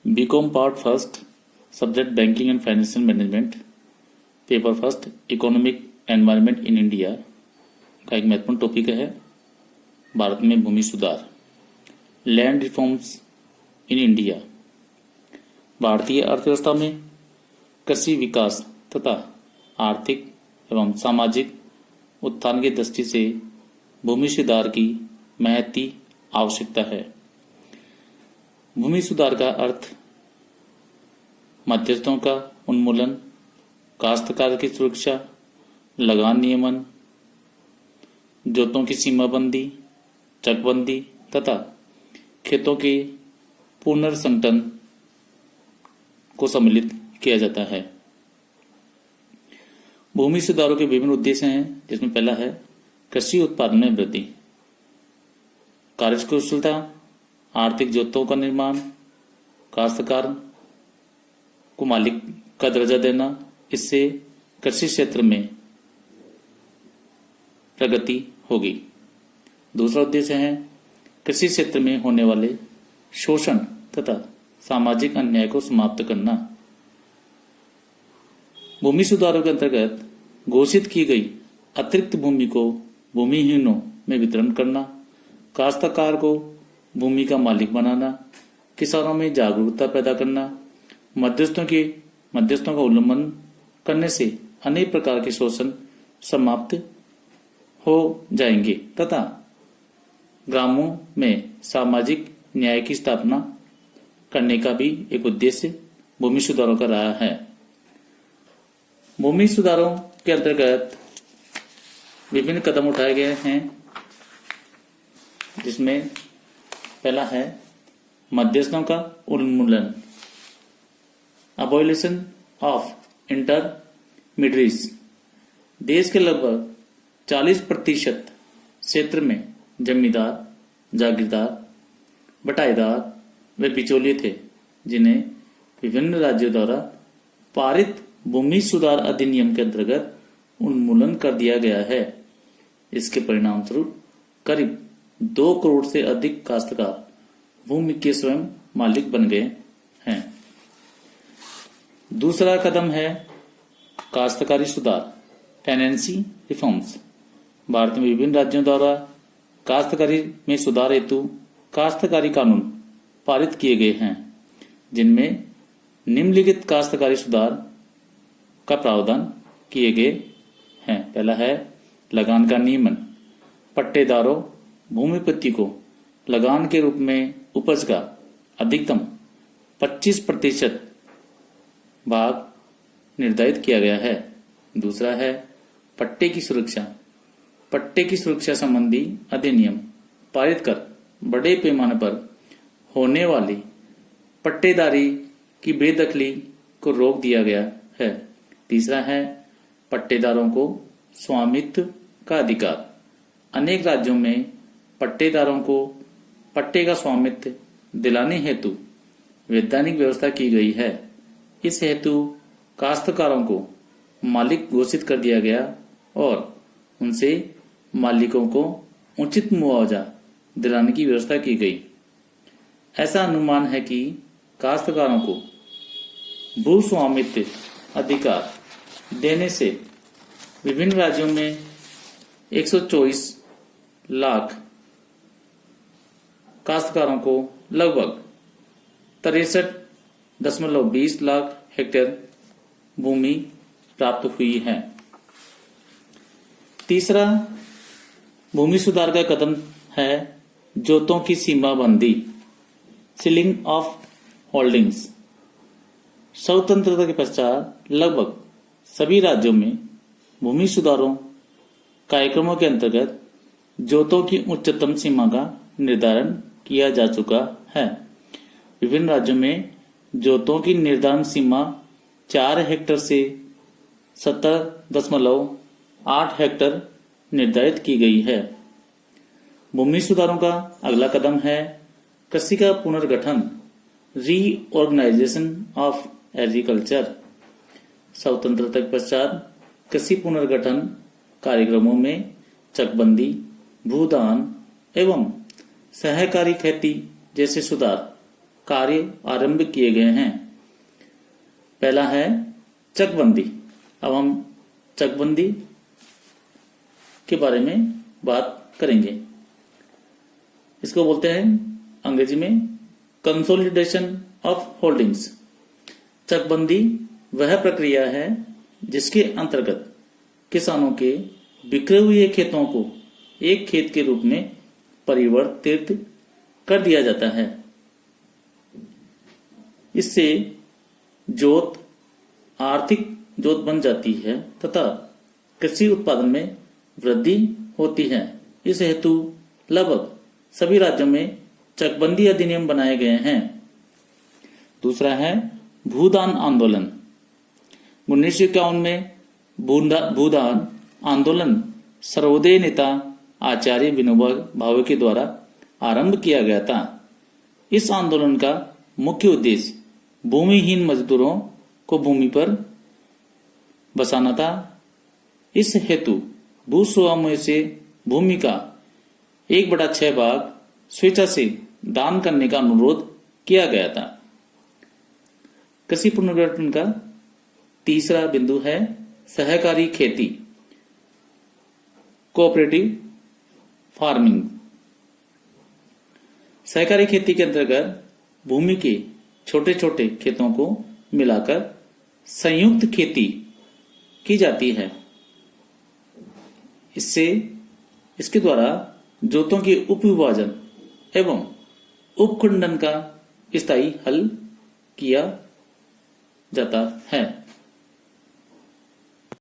BCom part first, subject banking and financial management, paper first, economic environment in India का एक महत्वपूर्ण topic है भारत में भूमि सुधार, लैंड रिफॉर्म्स इन इंडिया। भारतीय अर्थव्यवस्था में कृषि विकास तथा आर्थिक एवं सामाजिक उत्थान की दृष्टि से भूमि सुधार की महती आवश्यकता है। भूमि सुधार का अर्थ मध्यस्थों का उन्मूलन, काश्तकार की सुरक्षा, लगान नियमन, जोतों की सीमाबंदी, चकबंदी तथा खेतों के पुनर्संगठन को सम्मिलित किया जाता है। भूमि सुधारों के विभिन्न उद्देश्य हैं, जिसमें पहला है कृषि उत्पादन में वृद्धि, कार्यकुशलता, आर्थिक जोतों का निर्माण, काश्तकार को मालिक का दर्जा देना, इससे कृषि क्षेत्र में प्रगति होगी। दूसरा उद्देश्य है कृषि क्षेत्र में होने वाले शोषण तथा सामाजिक अन्याय को समाप्त करना। भूमि सुधारों के अंतर्गत घोषित की गई अतिरिक्त भूमि को भूमिहीनों में वितरण करना, काश्तकार को भूमि का मालिक बनाना, किसानों में जागरूकता पैदा करना, मध्यस्थों का उल्लंघन करने से अनेक प्रकार के शोषण समाप्त हो जाएंगे तथा ग्रामों में सामाजिक न्याय की स्थापना करने का भी एक उद्देश्य भूमि सुधारों का रहा है। भूमि सुधारों के अंतर्गत विभिन्न कदम उठाए गए हैं, जिसमें पहला है मध्यस्थों का उन्मूलन, अबॉलिशन ऑफ इंटरमीडिएट्स। देश के लगभग 40% क्षेत्र में जमींदार, जागीरदार, बटाईदार व बिचौलिए थे, जिन्हें विभिन्न राज्यों द्वारा पारित भूमि सुधार अधिनियम के अंतर्गत उन्मूलन कर दिया गया है। इसके परिणाम स्वरूप करीब 2 करोड़ से अधिक काश्तकार भूमि के स्वयं मालिक बन गए हैं। दूसरा कदम है काश्तकारी सुधार, टेनेंसी रिफॉर्म्स। भारत में विभिन्न राज्यों द्वारा काश्तकारी में सुधार हेतु काश्तकारी कानून पारित किए गए हैं, जिनमें निम्नलिखित काश्तकारी सुधार का प्रावधान किए गए हैं। पहला है लगान का नियमन, पट्टेदारों भूमिपति को लगान के रूप में उपज का अधिकतम 25% भाग निर्धारित किया गया है। दूसरा है पट्टे की सुरक्षा, पट्टे की सुरक्षा संबंधी अधिनियम पारित कर बड़े पैमाने पर होने वाली पट्टेदारी की बेदखली को रोक दिया गया है। तीसरा है पट्टेदारों को स्वामित्व का अधिकार। अनेक राज्यों में पट्टेदारों को पट्टे का स्वामित्व दिलाने हेतु वैधानिक व्यवस्था की गई है। इस हेतु काश्तकारों को मालिक घोषित कर दिया गया और उनसे मालिकों को उचित मुआवजा दिलाने की व्यवस्था की गई। ऐसा अनुमान है कि काश्तकारों को भू स्वामित्व अधिकार देने से विभिन्न राज्यों में 124 लाख काश्तकारों को लगभग 63.20 लाख हेक्टेयर भूमि प्राप्त हुई है। तीसरा भूमि सुधार का कदम है जोतों की सीमाबंदी, सीलिंग ऑफ होल्डिंग्स। स्वतंत्रता के पश्चात लगभग सभी राज्यों में भूमि सुधारों कार्यक्रमों के अंतर्गत जोतों की उच्चतम सीमा का निर्धारण किया जा चुका है। विभिन्न राज्यों में जोतों की निर्धारण सीमा 4 हेक्टेयर से 17.8 हेक्टेयर निर्धारित की गई है। भूमि सुधारों का अगला कदम है कृषि का पुनर्गठन, रीऑर्गेनाइजेशन ऑफ एग्रीकल्चर। स्वतंत्रता के पश्चात कृषि पुनर्गठन कार्यक्रमों में चकबंदी, भूदान एवं सहकारी खेती जैसे सुधार कार्य आरंभ किए गए हैं। पहला है चकबंदी। अब हम चकबंदी के बारे में बात करेंगे। इसको बोलते हैं अंग्रेजी में कंसोलिडेशन ऑफ होल्डिंग्स। चकबंदी वह प्रक्रिया है जिसके अंतर्गत किसानों के बिखरे हुए खेतों को एक खेत के रूप में परिवर्तित कर दिया जाता है। इससे जोत आर्थिक जोत बन जाती है तथा कृषि उत्पादन में वृद्धि होती है। इस हेतु लगभग सभी राज्यों में चकबंदी अधिनियम बनाए गए हैं। दूसरा है भूदान आंदोलन। 1951 में भूदान आंदोलन सर्वोदय नेता आचार्य विनोबा भावे के द्वारा आरंभ किया गया था। इस आंदोलन का मुख्य उद्देश्य भूमिहीन मजदूरों को भूमि पर बसाना था। इस हेतु भूस्वामियों से भूमि का 1/6 भाग स्वेच्छा से दान करने का अनुरोध किया गया था। कृषि पुनर्गठन का तीसरा बिंदु है सहकारी खेती, कोऑपरेटिव फार्मिंग। सहकारी खेती के अंतर्गत भूमि के छोटे छोटे खेतों को मिलाकर संयुक्त खेती की जाती है। इसके द्वारा जोतों के उपविभाजन एवं उपखंडन का स्थायी हल किया जाता है।